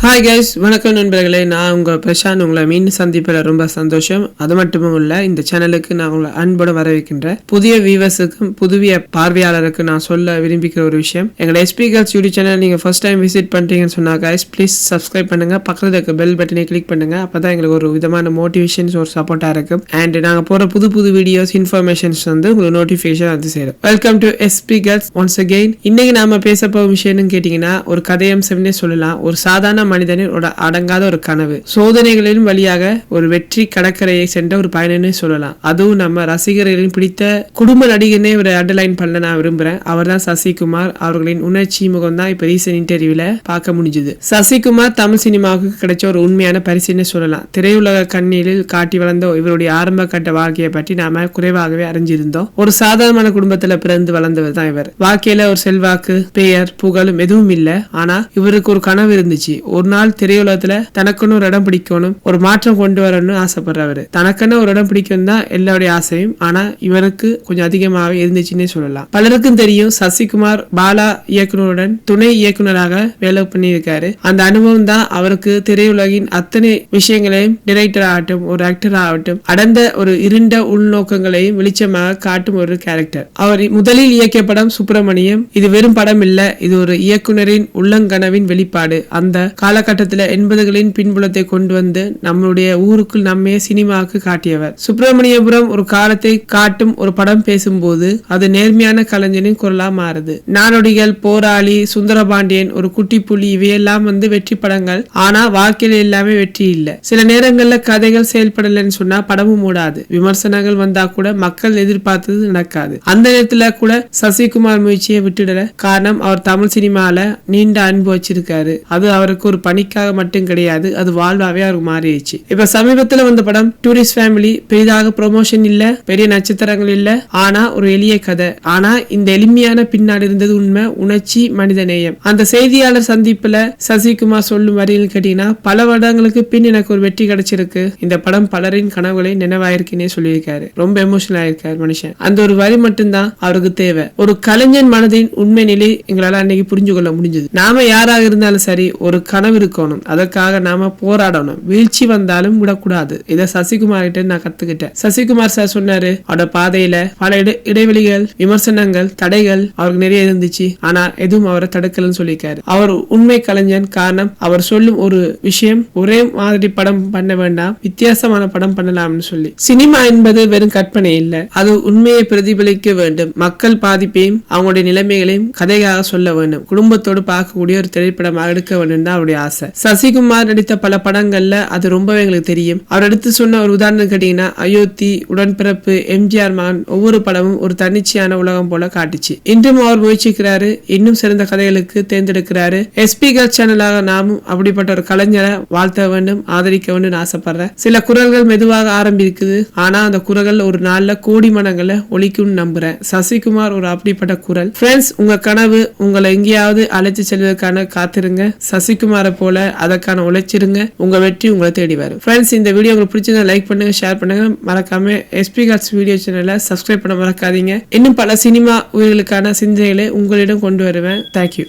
Hi guys, வணக்கம் நண்பர்களே. நான் உங்கள் பிரசாந்த். உங்களை மீண்டும் சந்திப்பில் ரொம்ப சந்தோஷம். அது மட்டும் இல்லை, இந்த சேனலுக்கு நான் உங்களை அன்போடு வரவேற்கின்ற புதிய வியூவர்ஸுக்கும் புதிய பார்வையாளருக்கு நான் சொல்ல விரும்பிக்கிற ஒரு விஷயம், எங்களோட எஸ்பி கேர்ள்ஸ் யூடியூப் சேனல் நீங்கள் ஃபர்ஸ்ட் டைம் விசிட் பண்ணுறீங்கன்னு சொன்னா கைஸ், ப்ளீஸ் சப்ஸ்கிரைப் பண்ணுங்கள். பக்கத்தில் இருக்க பெல் பட்டனை கிளிக் பண்ணுங்கள். அப்போ தான் எங்களுக்கு ஒரு விதமான மோட்டிவேஷன்ஸ், ஒரு சப்போர்ட்டாக இருக்கும். அண்ட் நாங்கள் போகிற புது வீடியோஸ், இன்ஃபர்மேஷன்ஸ் உங்களுக்கு நோட்டிஃபிகேஷன் வந்து சேரும். Welcome to SP girls once again. இன்னைக்கு நாம பேச போகும் விஷயம்னு கேட்டிங்கன்னா, ஒரு கதையம்சம்னே சொல்லலாம். ஒரு சாதாரண மனிதனின் அடங்காத ஒரு கனவு, சோதனைகளின் வழியாக ஒரு வெற்றி கடற்கரையை சென்ற ஒரு பயணம்னு சொல்லலாம். அதுவும் நம்ம ரசிகர்களின் பிடித்த குடும்ப நடிகனே ஒரு அண்டர்லைன் பண்ண நான் விரும்புறேன். அவர் தான் சசிகுமார். அவர்களின் உணர்ச்சி முகம் தான் இப்ப ரீசன்ட் இன்டர்வியூல பார்க்க முடிஞ்சது. சசிகுமார் தமிழ் சினிமாவுக்கு கிடைச்ச ஒரு உண்மையான பரிசுன்னு சொல்லலாம். திரையுலக கண்ணீரில் காட்டி வளர்ந்த இவருடைய ஆரம்ப கட்ட வாழ்க்கையை பற்றி நாம குறைவாகவே அறிஞ்சிருந்தோம். ஒரு சாதாரண குடும்பத்துல பிறந்து வளர்ந்தவர் தான் இவர். வாழ்க்கையில ஒரு செல்வாக்கு, பெயர், புகழும் எதுவும் இல்ல. ஆனா இவருக்கு ஒரு கனவு இருந்துச்சு. ஒரு நாள் திரையுலகத்துல தனக்குன்னு ஒரு இடம் பிடிக்கணும், ஒரு மாற்றம் கொண்டு வரணும்னு ஆசைப்படுறவரு. தனக்குன்னு ஒரு இடம் பிடிக்கணும் தான் எல்லாருடைய ஆசையும். ஆனா இவருக்கு கொஞ்சம் அதிகமாகவே இருந்துச்சுன்னே சொல்லலாம். பலருக்கும் தெரியும், சசிகுமார் பாலா இயக்குனருடன் துணை இயக்குனராக வேலை பண்ணியிருக்காரு. அந்த அனுபவம் தான் அவருக்கு திரையுலகின் அத்தனை விஷயங்களையும், டிரெக்டர் ஆகட்டும், ஒரு ஆக்டர் ஆகட்டும், அடர்ந்த ஒரு இருண்ட உள்நோக்கங்களையும் வெளிச்சமாக காட்டும் ஒரு கேரக்டர். அவர் முதலில் இயக்கிய படம் சுப்பிரமணியம். இது வெறும் படம் இல்ல, இது ஒரு இயக்குனரின் உள்ளங்கனவின் வெளிப்பாடு. அந்த காலகட்டத்தில் 80களின் பின்புலத்தை கொண்டு வந்து நம்மளுடைய ஊருக்குள் நம்மே சினிமாவுக்கு காட்டியவர். சுப்பிரமணியபுரம் ஒரு காலத்தை காட்டும் ஒரு படம் பேசும்போது அது நேர்மையான கலைஞனின் குரலா மாறுது. நாடோடிகள், போராளி, சுந்தரபாண்டியன், ஒரு குட்டி புலி, இவையெல்லாம் வெற்றி படங்கள். ஆனா வாழ்க்கையில எல்லாமே வெற்றி இல்ல. சில நேரங்கள்ல கதைகள் செயல்படலன்னு சொன்னா படமும் மூடாது. விமர்சனங்கள் வந்தா கூட மக்கள் எதிர்பார்த்தது நடக்காது. அந்த நேரத்துல கூட சசிகுமார் முயற்சியை விட்டுடல. காரணம், அவர் தமிழ் சினிமால நீண்ட அன்பு வச்சிருக்காரு. அது அவருக்கு ஒரு பணிக்காக மட்டும் கிடையாது, அது வாழ்வாவே அவருக்கு மாறிடுச்சு. இப்ப சமீபத்துல வந்த படம் டூரிஸ்ட் ஃபேமிலி. பெரிதாக ப்ரொமோஷன் இல்ல, பெரிய நட்சத்திரங்கள் இல்ல, ஆனா ஒரு எளிய கதை. ஆனா இந்த எளிமையான பின்னாடி இருந்தது உண்மை, உணர்ச்சி, மனித நேயம். அந்த செய்தியாளர் சந்திப்புல சசிகுமார் சொல்லும் வரியில் கேட்டீங்கன்னா, பல வருடங்களுக்கு பின் எனக்கு ஒரு வெற்றி கிடைச்சிருக்கு. இந்த படம் பலரின் கனவுகளை நினைவாயிருக்குன்னே சொல்லியிருக்காரு. ரொம்ப எமோஷனல் ஆயிருக்காரு மனுஷன். அந்த ஒரு வரி மட்டும்தான் அவருக்கு தேவை. ஒரு கலைஞன் மனதின் உண்மை நிலை எங்களால அன்னைக்கு புரிஞ்சு கொள்ள முடிஞ்சது. நாம யாராக இருந்தாலும் சரி, ஒரு கனவு இருக்கணும், அதற்காக நாம போராடணும். வீழ்ச்சி வந்தாலும் விடக்கூடாது. இதை சசிகுமார் கிட்ட நான் கத்துக்கிட்டேன். சசிகுமார் சார் சொன்னாரு, அவரோட பாதையில பல இடைவெளிகள், விமர்சனங்கள், தடைகள் அவருக்கு நிறைய இருந்துச்சு. ஆனா எதுவும் அவரை தடுக்கலன்னு சொல்லியிருக்காரு. அவர் உண்மை கலைஞன். காரணம், அவர் சொல்லும் ஒரு விஷயம், ஒரே மாதிரி படம் பண்ண வேண்டாம், வித்தியாசமான படம் பண்ணலாம்னு சொல்லி. சினிமா என்பது வெறும் கற்பனை இல்ல, அது உண்மையை பிரதிபலிக்க வேண்டும். மக்கள் பாதிப்பையும் அவங்களுடைய நிலைமைகளையும் கதையாக சொல்ல வேண்டும். குடும்பத்தோடு பார்க்கக்கூடிய ஒரு திரைப்படமாக எடுக்க வேண்டும் தான் அவருடைய ஆசை. சசிகுமார் நடித்த பல படங்கள்ல அது ரொம்பவே எங்களுக்கு தெரியும். அவர் எடுத்து சொன்ன ஒரு உதாரணம் கேட்டீங்கன்னா, அயோத்தி, உடன்பிறப்பு, எம்ஜிஆர் மகன், ஒவ்வொரு படமும் ஒரு தன்னிச்சையான உலகம் போல காட்டுச்சு. இன்றும் அவர் முயற்சிக்கிறாரு, இன்னும் சிறந்த கதைகளுக்கு தேர்ந்தெடுக்கிறாரு. எஸ்பி கேர்ள்ஸ் சேனலாக நாமும் அப்படிப்பட்ட ஒரு கலைஞரை வாழ்த்த வேண்டும், ஆதரிக்க வேண்டும் ஆசைப்படுறேன். சில குரல்கள் மெதுவாக ஆரம்பிக்குது, ஆனா அந்த குரல்கள் ஒரு நாள்ல கோடி மனங்களை ஒலிக்கும் நம்புறேன். சசிகுமார் ஒரு அப்படிப்பட்ட குரல். ஃப்ரெண்ட்ஸ், உங்க கனவு உங்களை எங்கேயாவது அழைத்து செல்வதற்கான காத்திருங்க. சசிகுமாரை போல அதற்கான உழைச்சிருங்க. உங்க வெற்றி உங்களை தேடி வரும். ஃப்ரெண்ட்ஸ், இந்த வீடியோ உங்களுக்கு பிடிச்சதை லைக் பண்ணுங்க, ஷேர் பண்ணுங்க. மறக்காம எஸ்பி கேர்ள்ஸ் வீடியோ சேனலை சப்ஸ்கிரைப் பண்ண மறக்காதீங்க. இன்னும் பல சினிமா உயிர்களுக்கான சிந்தனைகளை உங்களிடம் கொண்டு வருவேன். தேங்க்யூ.